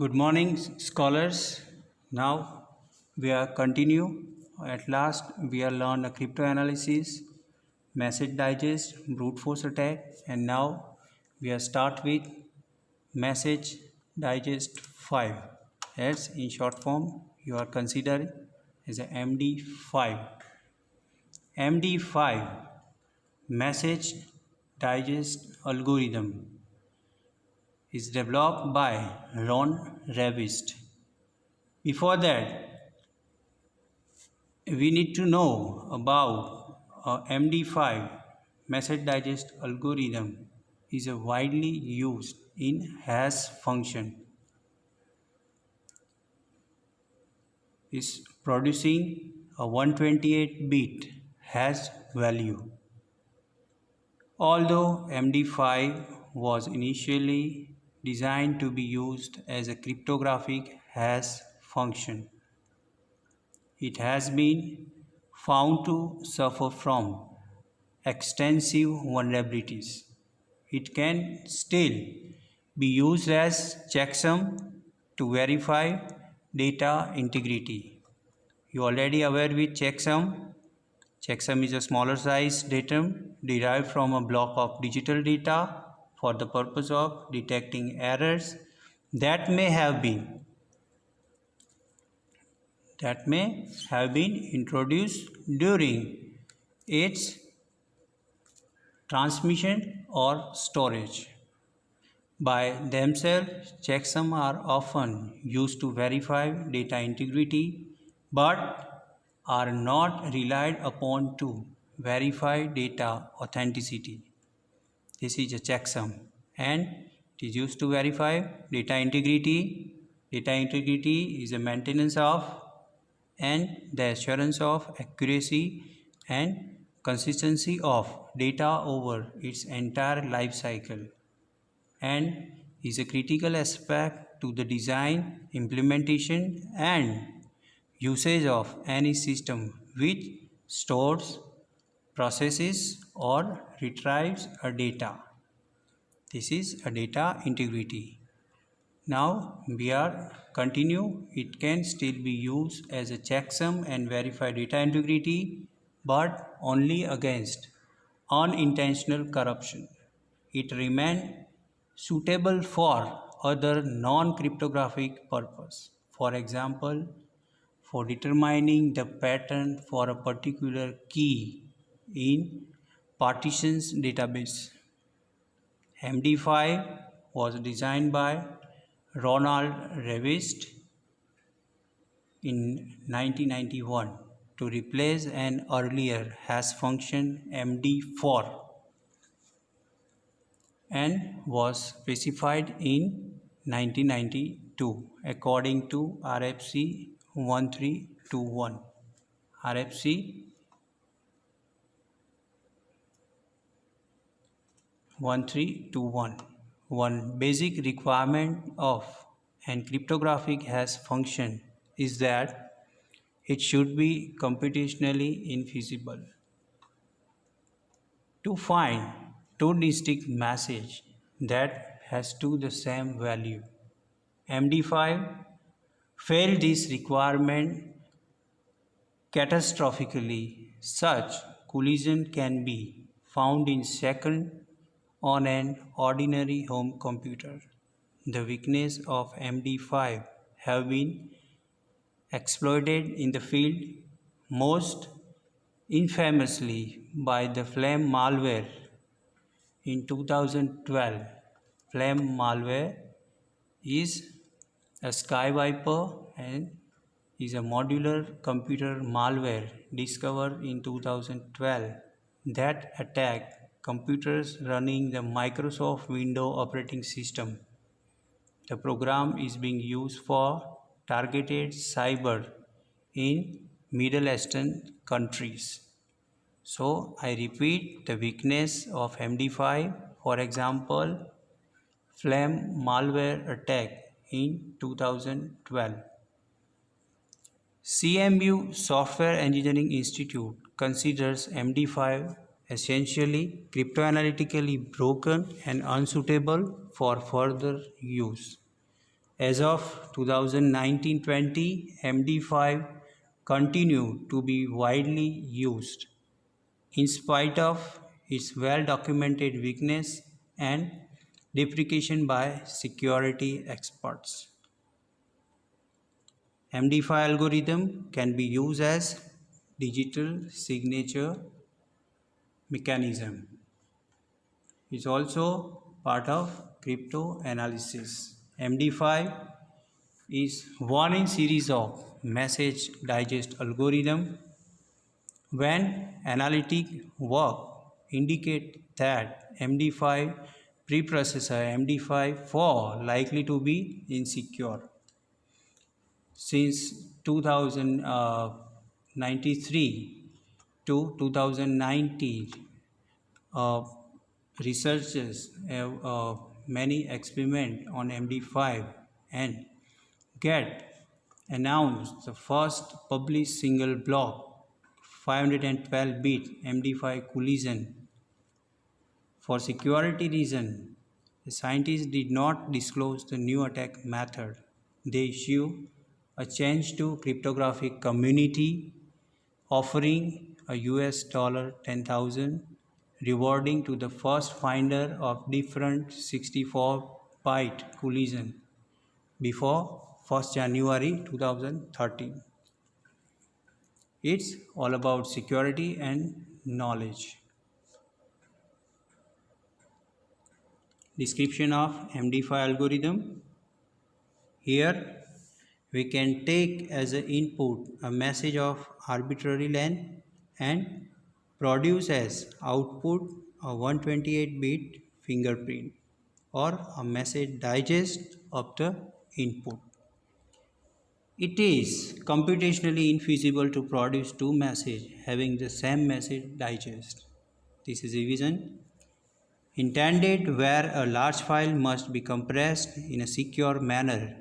Good morning, scholars. Now we are continue. At last, we are learn a crypto analysis, message digest, brute force attack, and now we are start with message digest 5. As in short form, you are considered as a MD5. MD5 message digest algorithm is developed by Ron Revist. Before that, we need to know about MD5 message digest algorithm is a widely used in hash function. Is producing a 128-bit hash value. Although MD5 was initially designed to be used as a cryptographic hash function, it has been found to suffer from extensive vulnerabilities. It can still be used as checksum to verify data integrity. You already aware with checksum. Checksum is a smaller size datum derived from a block of digital data for the purpose of detecting errors that may have been introduced during its transmission or storage. By themselves, checksums are often used to verify data integrity but are not relied upon to verify data authenticity. This is a checksum and it is used to verify data integrity. Data integrity is a maintenance of and the assurance of accuracy and consistency of data over its entire life cycle, and is a critical aspect to the design, implementation, and usage of any system which stores, processes, or retrieves a data. This is a data integrity. Now we are continue. It can still be used as a checksum and verify data integrity, but only against unintentional corruption. It remains suitable for other non-cryptographic purpose. For example, for determining the pattern for a particular key in partitions database. MD5 was designed by Ronald Revist in 1991 to replace an earlier hash function MD4 and was specified in 1992 according to RFC 1321. RFC 1321. One basic requirement of an cryptographic hash function is that it should be computationally infeasible. To find two distinct messages that has the same value, MD5 failed this requirement catastrophically. Such collision can be found in seconds on an ordinary home computer. The weakness of MD5 have been exploited in the field, most infamously by the Flame malware in 2012. Flame malware is a Skywiper and is a modular computer malware discovered in 2012 that attacked computers running the Microsoft Windows operating system. The program is being used for targeted cyber in Middle Eastern countries. So I repeat the weakness of MD5, for example, Flame malware attack in 2012. CMU Software Engineering Institute considers MD5 essentially cryptoanalytically broken and unsuitable for further use. As of 2019-20, MD5 continued to be widely used in spite of its well-documented weakness and deprecation by security experts. MD5 algorithm can be used as digital signature mechanism. It's also part of crypto analysis. MD5 is one in series of message digest algorithm. When analytic work indicate that MD5 preprocessor MD5 likely to be insecure. Since 2093 to 2019, researchers have many experiments on MD5 and get announced the first published single block 512-bit MD5 collision. For security reasons, the scientists did not disclose the new attack method. They issued a change to cryptographic community offering a $10,000 rewarding to the first finder of different 64-byte collision before 1st January 2013. It's all about security and knowledge. Description of MD5 algorithm. Here we can take as an input a message of arbitrary length and produce as output a 128-bit fingerprint or a message digest of the input. It is computationally infeasible to produce two messages having the same message digest. This is a reason intended where a large file must be compressed in a secure manner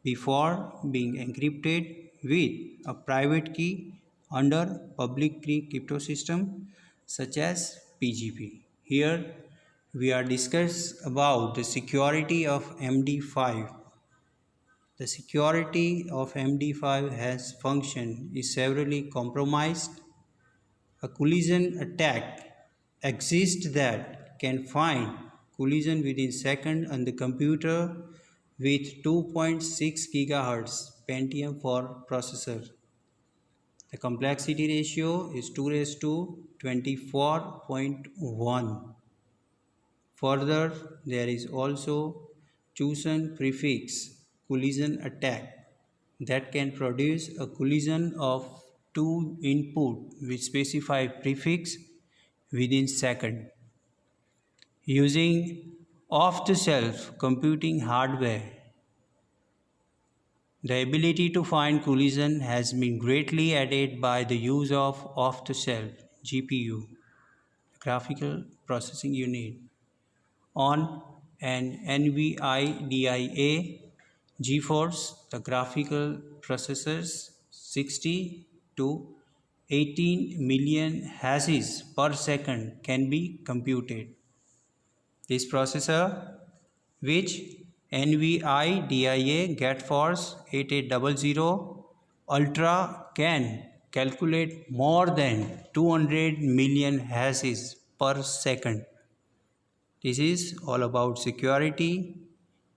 before being encrypted with a private key under public key crypto system such as PGP. Here we are discussing about the security of MD5. The security of MD5 has function is severely compromised. A collision attack exists that can find collision within seconds on the computer with 2.6 GHz Pentium 4 processor. The complexity ratio is 2 raised to 24.1. Further, there is also chosen prefix collision attack that can produce a collision of two input with specified prefix within second. Using off-the-shelf computing hardware, the ability to find collision has been greatly added by the use of off-the-shelf GPU, graphical processing unit, on an NVIDIA GeForce. The graphical processors 60 to 18 million hashes per second can be computed. This processor, which NVIDIA GeForce 8800 Ultra, can calculate more than 200 million hashes per second. This is all about security,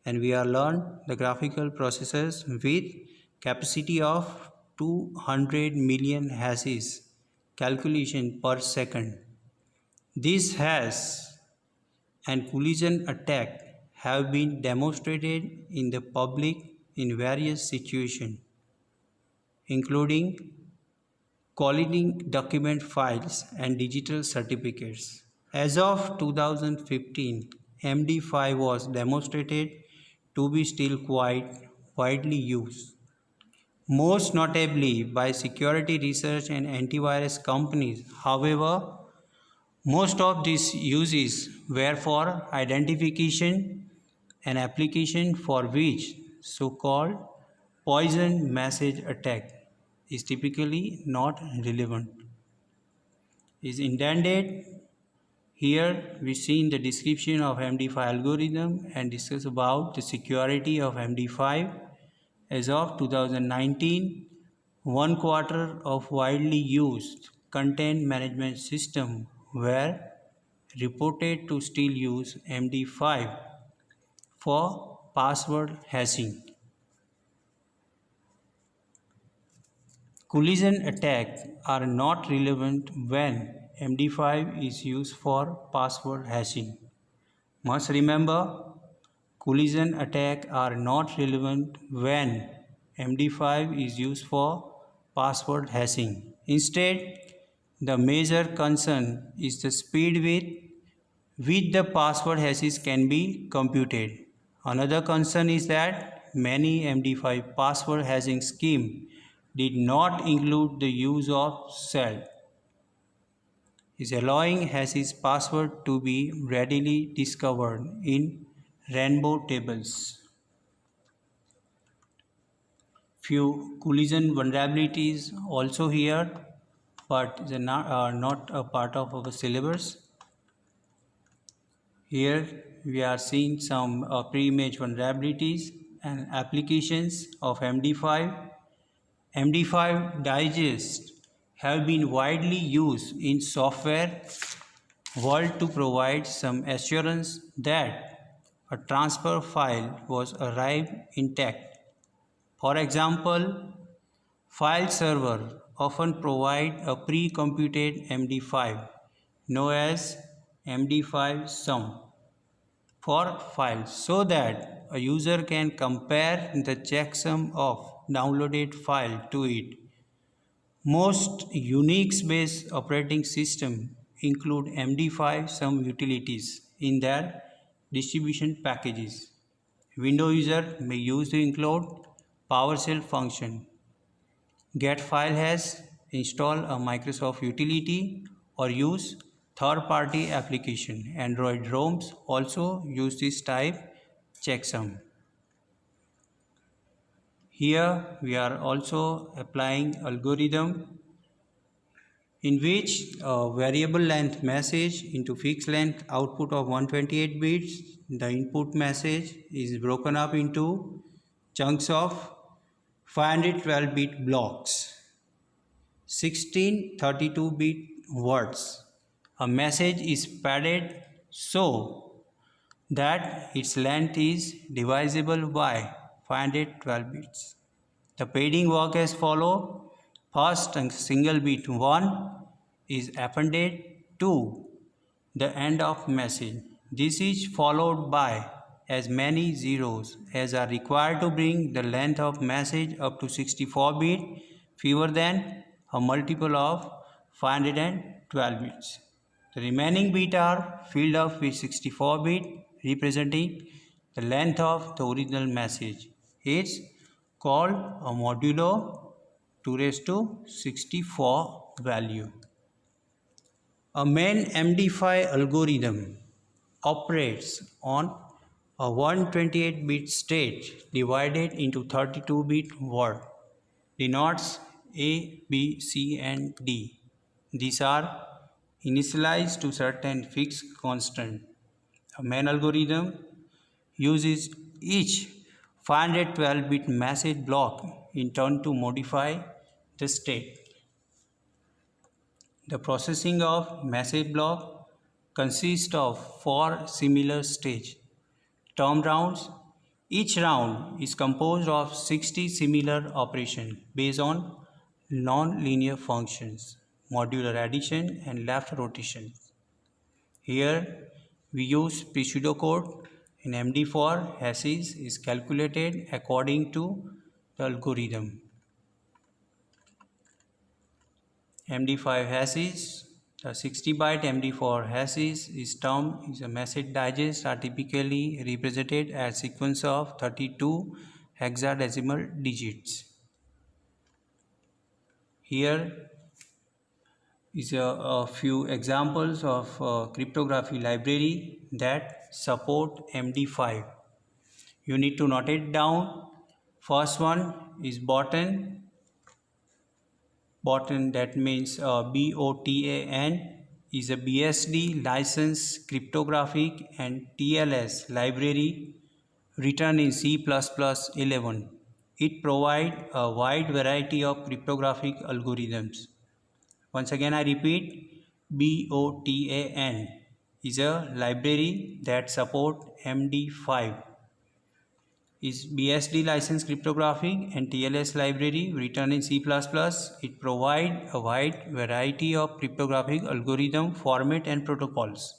and we are learned the graphical processors with capacity of 200 million hashes calculation per second. This hash and collision attack have been demonstrated in the public in various situations, including colliding document files and digital certificates. As of 2015, MD5 was demonstrated to be still quite widely used, most notably by security research and antivirus companies. However, most of these uses were for identification and application for which so-called poison message attack is typically not relevant. Is intended Here we see in the description of MD5 algorithm and discuss about the security of MD5. As of 2019, one quarter of widely used content management systems were reported to still use MD5 for password hashing. Collision attacks are not relevant when MD5 is used for password hashing. Must remember, collision attacks are not relevant when MD5 is used for password hashing. Instead, the major concern is the speed with which the password hashes can be computed. Another concern is that many MD5 password hashing schemes did not include the use of SELD, is allowing hashes password to be readily discovered in rainbow tables. Few collision vulnerabilities also here, but they are not a part of our syllabus. Here we are seeing some pre-image vulnerabilities and applications of MD5. MD5 digest have been widely used in software world to provide some assurance that a transfer file was arrived intact. For example, file server often provide a pre-computed MD5 known as MD5 sum for files so that a user can compare the checksum of downloaded file to it. Most Unix-based operating systems include MD5 sum utilities in their distribution packages. Windows user may use to include PowerShell function, get file hash, install a Microsoft utility, or use third-party application. Android ROMs also use this type checksum. Here we are also applying algorithm in which a variable length message into fixed length output of 128 bits. The input message is broken up into chunks of 512-bit blocks, 16 32-bit words. A message is padded so that its length is divisible by 512 bits. The padding works as follows. First, a single bit 1 is appended to the end of message. This is followed by as many zeros as are required to bring the length of message up to 64 bit, fewer than a multiple of 512 bits. The remaining bits are filled up with 64 bit, representing the length of the original message. It's called a modulo 2 raised to 64 value. A main MD5 algorithm operates on a 128-bit state divided into 32-bit word, denotes A, B, C, and D. These are initialized to certain fixed constant. A main algorithm uses each 512-bit message block in turn to modify the state. The processing of message block consists of 4 similar stages. Term rounds. Each round is composed of 60 similar operations based on non-linear functions, modular addition and left rotation. Here we use pseudocode. In MD4, hashes is calculated according to the algorithm. MD5 hashes, the 60-byte MD4 hashes is termed is a message digest are typically represented as sequence of 32 hexadecimal digits. Here is a few examples of cryptography library that support MD5. You need to note it down. First one is Botan, that means BOTAN is a BSD licensed cryptographic and TLS library written in C++11. It provides a wide variety of cryptographic algorithms. Once again I repeat, BOTAN is a library that supports MD5, is BSD licensed cryptographic and TLS library written in C++. It provides a wide variety of cryptographic algorithm format and protocols.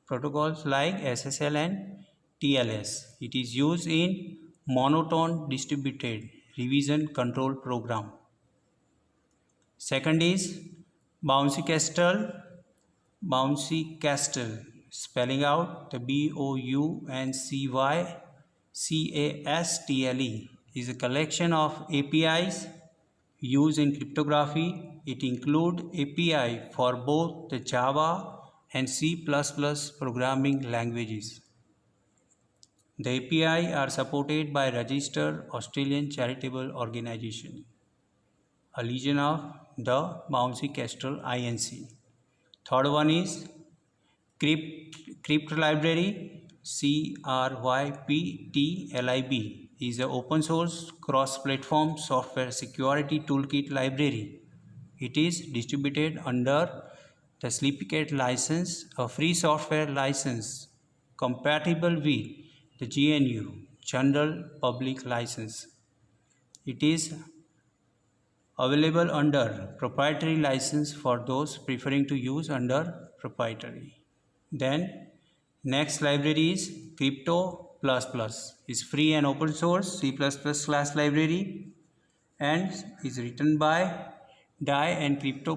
Protocols like SSL and TLS. It is used in monotone distributed revision control program. Second is Bouncy Castle. Bouncy Castle, spelling out the BOUNCY CASTLE, is a collection of APIs used in cryptography. It includes API for both the Java and C++ programming languages. The API are supported by registered Australian charitable organization, a legion of the Bouncy Castle Inc. Third one is Crypt Library, CRYPTLIB, is an open source cross-platform software security toolkit library. It is distributed under the Sleepycat license, a free software license compatible with the GNU General Public License. It is available under proprietary license for those preferring to use under proprietary. Then next library is Crypto++, is free and open source C++ class library and is written by DAI, and Crypto++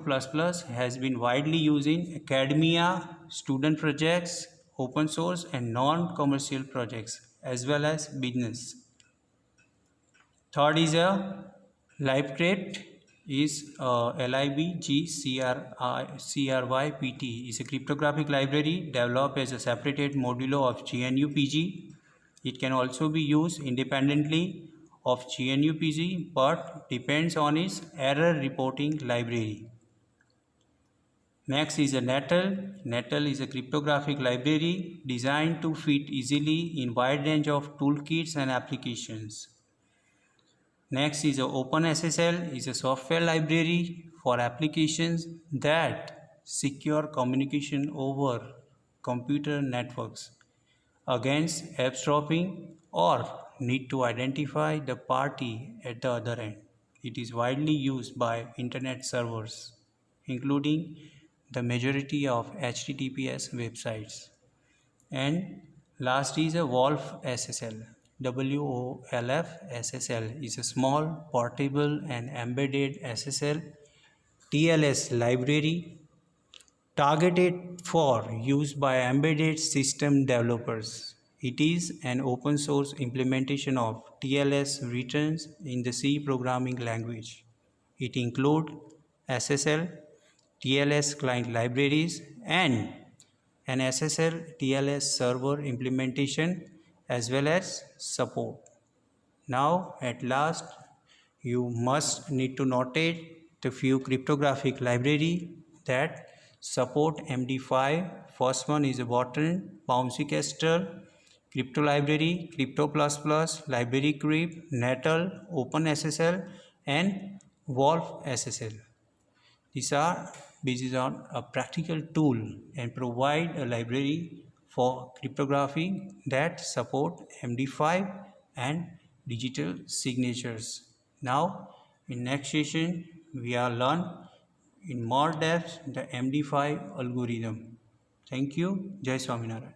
has been widely used in academia, student projects, open source and non-commercial projects as well as business. Third is a LibCrypt, is LIBGCRYPT, is a cryptographic library developed as a separated modulo of GNU PG. It can also be used independently of GNU PG but depends on its error reporting library. Next is a Nettle. Nettle is a cryptographic library designed to fit easily in wide range of toolkits and applications. Next is OpenSSL, is a software library for applications that secure communication over computer networks against eavesdropping or need to identify the party at the other end. It is widely used by internet servers, including the majority of HTTPS websites. And last is a Wolf SSL. WOLF SSL is a small, portable and embedded SSL TLS library targeted for use by embedded system developers. It is an open source implementation of TLS written in the C programming language. It includes SSL, TLS client libraries and an SSL TLS server implementation as well as support. Now at last you must need to notate the few cryptographic library that support MD5. First one is Watron, Bouncy Castle, Crypto Library, Crypto++, Library Crypt, Nettle, OpenSSL and Wolf SSL. These are based on a practical tool and provide a library for cryptography that support MD5 and digital signatures. Now in next session we are learn in more depth the MD5 algorithm. Thank you. Jai Swaminarayan.